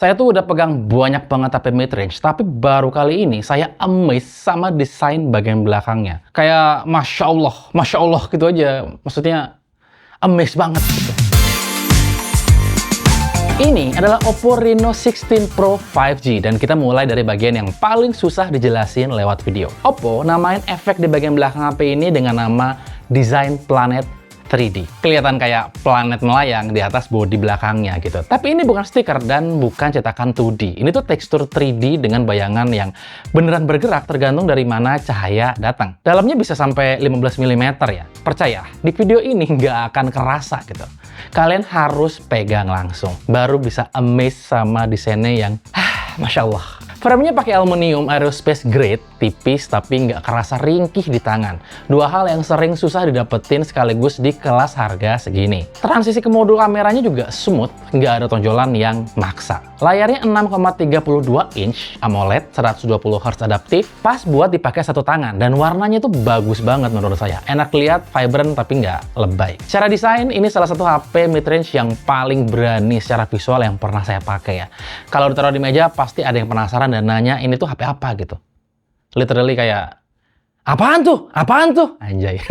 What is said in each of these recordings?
Saya tuh udah pegang banyak banget HP mid-range, tapi baru kali ini saya amazed sama desain bagian belakangnya. Kayak Masya Allah gitu aja. Maksudnya amazed banget gitu. Ini adalah Oppo Reno 16 Pro 5G dan kita mulai dari bagian yang paling susah dijelasin lewat video. Oppo namain efek di bagian belakang HP ini dengan nama Design Planet 3D. Kelihatan kayak planet melayang di atas bodi belakangnya gitu. Tapi ini bukan stiker dan bukan cetakan 2D. Ini tuh tekstur 3D dengan bayangan yang beneran bergerak tergantung dari mana cahaya datang. Dalamnya bisa sampai 15 mm ya. Percaya, di video ini nggak akan kerasa gitu. Kalian harus pegang langsung. Baru bisa amazed sama desainnya yang Masya Allah. Framenya pakai aluminium aerospace grade, tipis tapi nggak kerasa ringkih di tangan. Dua hal yang sering susah didapetin sekaligus di kelas harga segini. Transisi ke modul kameranya juga smooth, nggak ada tonjolan yang maksa. Layarnya 6,32 inch AMOLED, 120Hz adaptif, pas buat dipakai satu tangan, dan warnanya tuh bagus banget menurut saya. Enak lihat, vibrant tapi nggak lebay. Secara desain, ini salah satu HP mid-range yang paling berani secara visual yang pernah saya pakai ya. Kalau ditaruh di meja, pasti ada yang penasaran dan nanya ini tuh HP apa gitu. Literally kayak, apaan tuh? Apaan tuh? Anjay.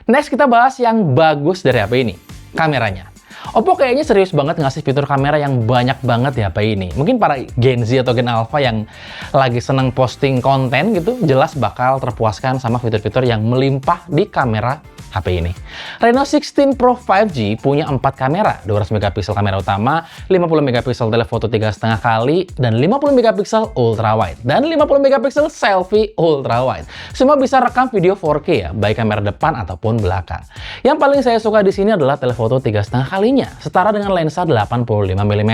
Next kita bahas yang bagus dari HP ini, kameranya. Oppo kayaknya serius banget ngasih fitur kamera yang banyak banget di HP ini. Mungkin para Gen Z atau Gen Alpha yang lagi seneng posting konten gitu, jelas bakal terpuaskan sama fitur-fitur yang melimpah di kamera HP ini. Reno 16 Pro 5G punya 4 kamera, 200 MP kamera utama, 50 MP telefoto 3,5 kali, dan 50 MP ultra wide, dan 50 MP selfie ultra wide. Semua bisa rekam video 4K ya, baik kamera depan ataupun belakang. Yang paling saya suka di sini adalah telefoto 3,5 kalinya, setara dengan lensa 85 mm.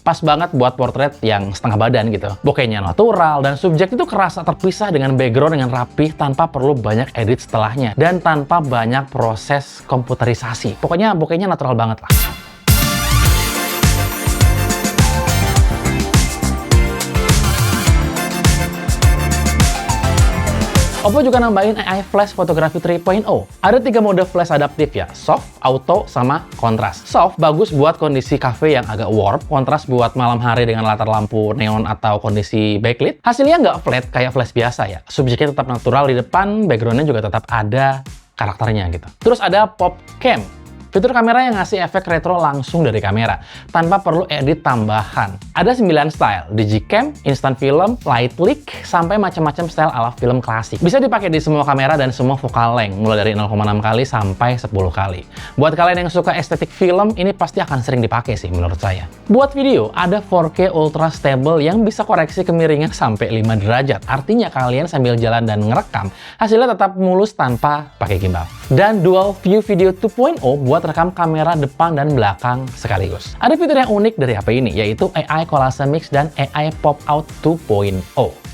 Pas banget buat portrait yang setengah badan gitu. Bokehnya natural, dan subjek itu kerasa terpisah dengan background dengan rapih tanpa perlu banyak edit setelahnya, dan tanpa banyak proses komputerisasi. Pokoknya bokehnya natural banget lah. Oppo juga nambahin AI Flash Photography 3.0. Ada 3 mode flash adaptif ya, soft, auto, sama kontras. Soft bagus buat kondisi cafe yang agak warm, kontras buat malam hari dengan latar lampu neon atau kondisi backlit. Hasilnya nggak flat kayak flash biasa ya, subjeknya tetap natural di depan, backgroundnya juga tetap ada karakternya gitu. Terus ada Pop Cam, fitur kamera yang ngasih efek retro langsung dari kamera, tanpa perlu edit tambahan. Ada 9 style, Digicam, Instant Film, Light Leak, sampai macam-macam style ala film klasik. Bisa dipakai di semua kamera dan semua focal length, mulai dari 0,6 kali sampai 10 kali. Buat kalian yang suka estetik film, ini pasti akan sering dipakai sih menurut saya. Buat video, ada 4K Ultra Stable yang bisa koreksi kemiringan sampai 5 derajat. Artinya kalian sambil jalan dan ngerekam, hasilnya tetap mulus tanpa pakai gimbal. Dan Dual View Video 2.0 buat rekam kamera depan dan belakang sekaligus. Ada fitur yang unik dari HP ini, yaitu AI Collage Mix dan AI Pop Out 2.0.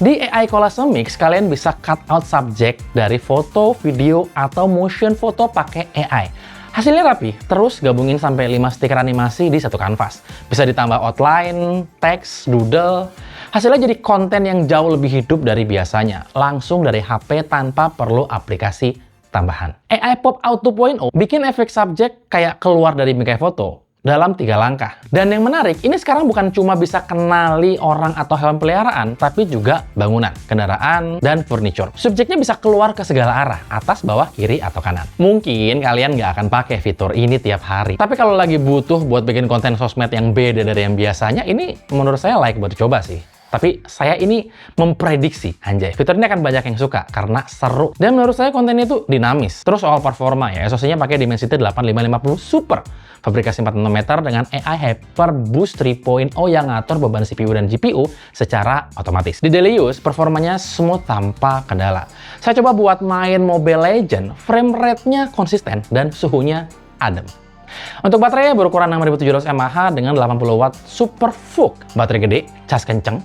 Di AI Collage Mix, kalian bisa cut out subjek dari foto, video, atau motion foto pakai AI. Hasilnya rapi, terus gabungin sampai 5 stiker animasi di satu kanvas. Bisa ditambah outline, teks, doodle. Hasilnya jadi konten yang jauh lebih hidup dari biasanya, langsung dari HP tanpa perlu aplikasi tambahan. AI Pop Out 2.0 bikin efek subjek kayak keluar dari bingkai foto dalam 3 langkah. Dan yang menarik, ini sekarang bukan cuma bisa kenali orang atau hewan peliharaan, tapi juga bangunan, kendaraan, dan furniture. Subjeknya bisa keluar ke segala arah, atas, bawah, kiri, atau kanan. Mungkin kalian nggak akan pakai fitur ini tiap hari. Tapi kalau lagi butuh buat bikin konten sosmed yang beda dari yang biasanya, ini menurut saya layak buat dicoba sih. Tapi saya ini memprediksi, anjay, fitur ini akan banyak yang suka karena seru. Dan menurut saya kontennya itu dinamis. Terus soal performa ya, SoC-nya pakai Dimensity 8550 Super. Fabrikasi 4 nanometer dengan AI Hyper Boost 3.0 yang ngatur beban CPU dan GPU secara otomatis. Di daily use, performanya smooth tanpa kendala. Saya coba buat main Mobile Legends, frame rate-nya konsisten dan suhunya adem. Untuk baterainya berukuran 6700 mAh dengan 80 watt Super VOOC. Baterai gede, cas kenceng,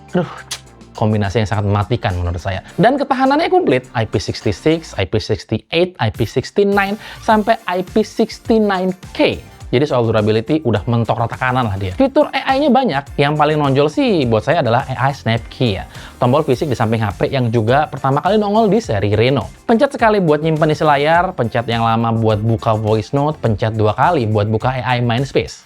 kombinasi yang sangat mematikan menurut saya. Dan ketahanannya komplit, IP66, IP68, IP69, sampai IP69K. Jadi soal durability udah mentok rata kanan lah dia. Fitur AI-nya banyak, yang paling nonjol sih buat saya adalah AI Snap Key ya. Tombol fisik di samping HP yang juga pertama kali nongol di seri Reno. Pencet sekali buat nyimpen isi layar, pencet yang lama buat buka voice note, pencet 2 kali buat buka AI Mindspace.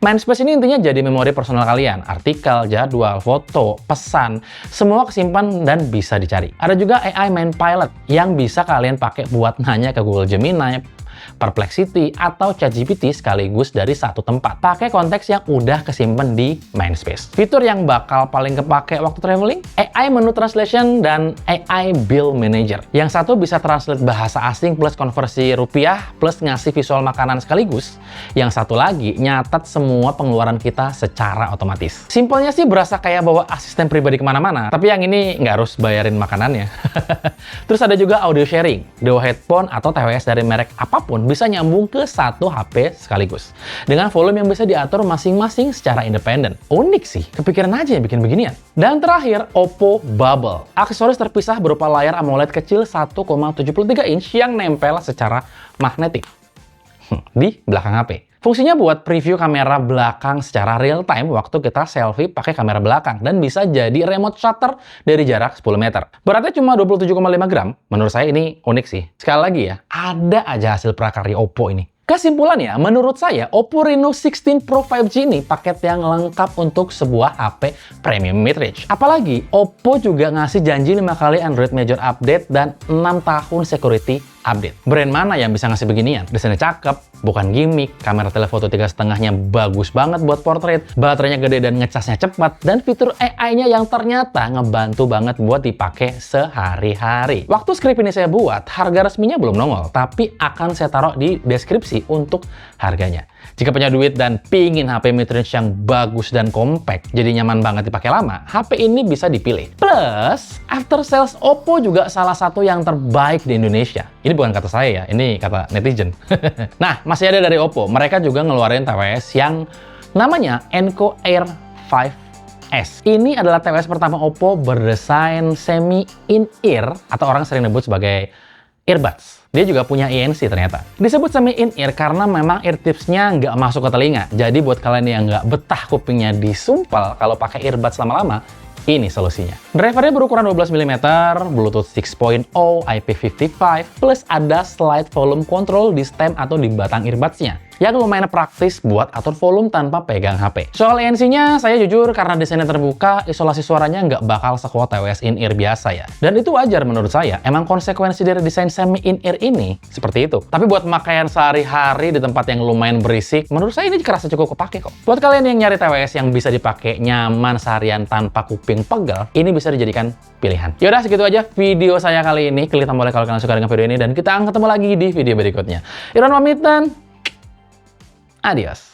Mindspace ini intinya jadi memori personal kalian. Artikel, jadwal, foto, pesan, semua kesimpan dan bisa dicari. Ada juga AI Mind Pilot yang bisa kalian pakai buat nanya ke Google Gemini, Perplexity, atau ChatGPT sekaligus dari satu tempat. Pakai konteks yang udah kesimpan di Mindspace. Fitur yang bakal paling kepake waktu traveling, AI Menu Translation dan AI Bill Manager. Yang satu bisa translate bahasa asing plus konversi rupiah plus ngasih visual makanan sekaligus. Yang satu lagi nyatat semua pengeluaran kita secara otomatis. Simpelnya sih berasa kayak bawa asisten pribadi kemana-mana, tapi yang ini nggak harus bayarin makanannya. Terus ada juga audio sharing. Dua headphone atau TWS dari merek apapun bisa nyambung ke satu HP sekaligus. Dengan volume yang bisa diatur masing-masing secara independen. Unik sih, kepikiran aja yang bikin beginian. Dan terakhir, Oppo Bubble. Aksesoris terpisah berupa layar AMOLED kecil 1,73 inch yang nempel secara magnetik di belakang HP. Fungsinya buat preview kamera belakang secara real time waktu kita selfie pakai kamera belakang dan bisa jadi remote shutter dari jarak 10 meter. Beratnya cuma 27,5 gram. Menurut saya ini unik sih. Sekali lagi ya, ada aja hasil prakarya Oppo ini. Kesimpulannya, menurut saya Oppo Reno 16 Pro 5G ini paket yang lengkap untuk sebuah HP premium mid-range. Apalagi, Oppo juga ngasih janji 5 kali Android Major Update dan 6 tahun security update. Brand mana yang bisa ngasih beginian? Desainnya cakep, bukan gimmick, kamera telefoto 3,5-nya bagus banget buat portrait, baterainya gede dan ngecasnya cepat, dan fitur AI-nya yang ternyata ngebantu banget buat dipakai sehari-hari. Waktu skrip ini saya buat, harga resminya belum nongol, tapi akan saya taruh di deskripsi untuk harganya. Jika punya duit dan pingin HP mid-range yang bagus dan compact, jadi nyaman banget dipakai lama, HP ini bisa dipilih. Plus, after sales Oppo juga salah satu yang terbaik di Indonesia. Ini bukan kata saya ya, ini kata netizen. Nah, masih ada dari Oppo. Mereka juga ngeluarin TWS yang namanya Enco Air 5S. Ini adalah TWS pertama Oppo berdesain semi in-ear atau orang sering nyebut sebagai earbuds. Dia juga punya ANC ternyata. Disebut semi in-ear karena memang ear tipsnya nggak masuk ke telinga. Jadi buat kalian yang nggak betah kupingnya disumpal kalau pakai earbuds lama-lama, ini solusinya. Drivernya berukuran 12 mm, Bluetooth 6.0, IP55, plus ada slide volume control di stem atau di batang earbuds-nya, yang lumayan praktis buat atur volume tanpa pegang HP. Soal ANC-nya, saya jujur karena desainnya terbuka, isolasi suaranya nggak bakal sekuat TWS in-ear biasa ya. Dan itu wajar menurut saya, emang konsekuensi dari desain semi in-ear ini seperti itu. Tapi buat pemakaian sehari-hari di tempat yang lumayan berisik, menurut saya ini kerasa cukup kepake kok. Buat kalian yang nyari TWS yang bisa dipakai nyaman seharian tanpa kuping pegel, ini bisa dijadikan pilihan. Yaudah, segitu aja video saya kali ini. Klik tombol like kalau kalian suka dengan video ini, dan kita ketemu lagi di video berikutnya. Irwan pamit dan adios.